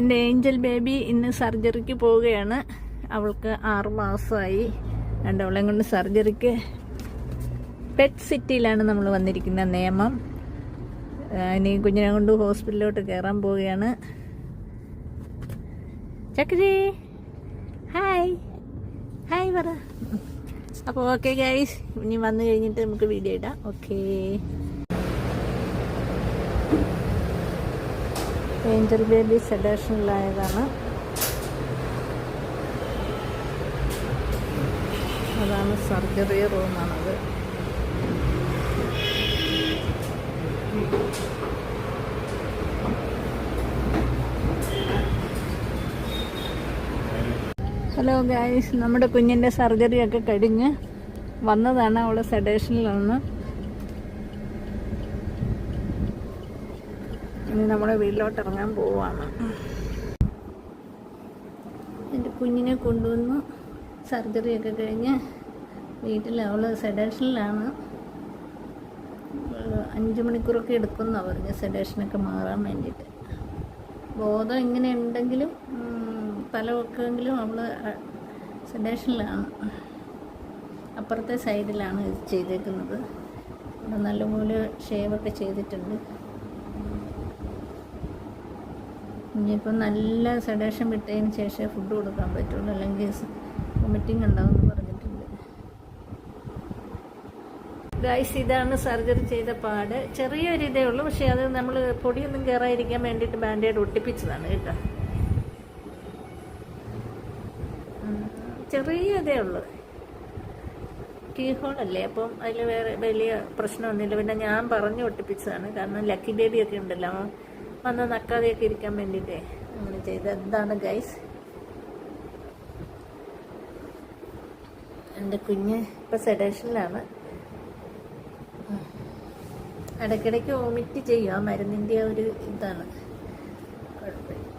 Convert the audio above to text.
എൻ്റെ Angel baby ഇന്ന് സർജറിക്ക് പോവുകയാണ്. അവൾക്ക് 6 മാസമായി. അവളെ കൊണ്ട് സർജറിക്ക് പെറ്റ് സിറ്റിയിലാണ് നമ്മൾ വന്നിരിക്കുന്ന നിയമം. ഇനി കുഞ്ഞിനെ കൊണ്ട് ഹോസ്പിറ്റലിലോട്ട് കയറാൻ പോവുകയാണ്. ചക്കരി ഹായ് ഹായ് പറ. അപ്പോൾ ഓക്കെ ഗൈസ്, ഇനി വന്നു കഴിഞ്ഞിട്ട് നമുക്ക് വീഡിയോ ഇടാം. ഓക്കേ. ഏഞ്ചൽ ബേബി സെഡേഷനിലായതാണ്. അതാണ് സർജറി റൂമാണത്. ഹലോ ഗൈസ്, നമ്മുടെ കുഞ്ഞിൻ്റെ സർജറിയൊക്കെ കഴിഞ്ഞ് വന്നതാണ്. അവൾ സെഡേഷനിലാണ്. ഇനി നമ്മുടെ വീട്ടിലോട്ട് ഇറങ്ങാൻ പോവാണ്. എൻ്റെ കുഞ്ഞിനെ കൊണ്ടുവന്നു. സർജറിയൊക്കെ കഴിഞ്ഞ് വീട്ടിൽ അവൾ സെഡേഷനിലാണ്. 5 മണിക്കൂറൊക്കെ എടുക്കുമെന്നാണ് പറഞ്ഞ് സെഡേഷനൊക്കെ മാറാൻ വേണ്ടിയിട്ട്. ബോധം ഇങ്ങനെ ഉണ്ടെങ്കിലും തലവെക്കെങ്കിലും അവൾ സെഡേഷനിലാണ്. അപ്പുറത്തെ സൈഡിലാണ് ഇത് ചെയ്തേക്കുന്നത്. അവിടെ നല്ലപോലെ ഷേവൊക്കെ ചെയ്തിട്ടുണ്ട്. ഇനിയിപ്പം നല്ല സെഡേഷൻ വിട്ടതിന് ശേഷം ഫുഡ് കൊടുക്കാൻ പറ്റുള്ളൂ, അല്ലെങ്കിൽ വൊമിറ്റിംഗ് ഉണ്ടാവുമെന്ന് പറഞ്ഞിട്ടുണ്ട്. ഗൈസ്, ഇതാണ് സർജറി ചെയ്ത പാട്. ചെറിയൊരു ഇതേ ഉള്ളൂ, പക്ഷേ അത് നമ്മൾ പൊടിയൊന്നും കയറാതിരിക്കാൻ വേണ്ടിയിട്ട് ബാൻഡേഡ് ഒട്ടിപ്പിച്ചതാണ് കേട്ടോ. ചെറിയ ഇതേ ഉള്ളൂ. കീ ഹോളല്ലേ, അപ്പം അതിൽ വേറെ വലിയ പ്രശ്നമൊന്നുമില്ല. പിന്നെ ഞാൻ പറഞ്ഞു ഒട്ടിപ്പിച്ചതാണ്, കാരണം ലക്കി ബേബിയൊക്കെ ഉണ്ടല്ലോ, വന്ന് നക്കാതെയൊക്കെ ഇരിക്കാൻ വേണ്ടിയിട്ടേ അങ്ങനെ ചെയ്ത്. എന്താണ് ഗൈസ്, എൻ്റെ കുഞ്ഞ് ഇപ്പം സെഡേഷനിലാണ്. ഇടയ്ക്കിടയ്ക്ക് വോമിറ്റ് ചെയ്യും. ആ മരുന്നിൻ്റെ ഒരു ഇതാണ് കുഴപ്പമില്ല.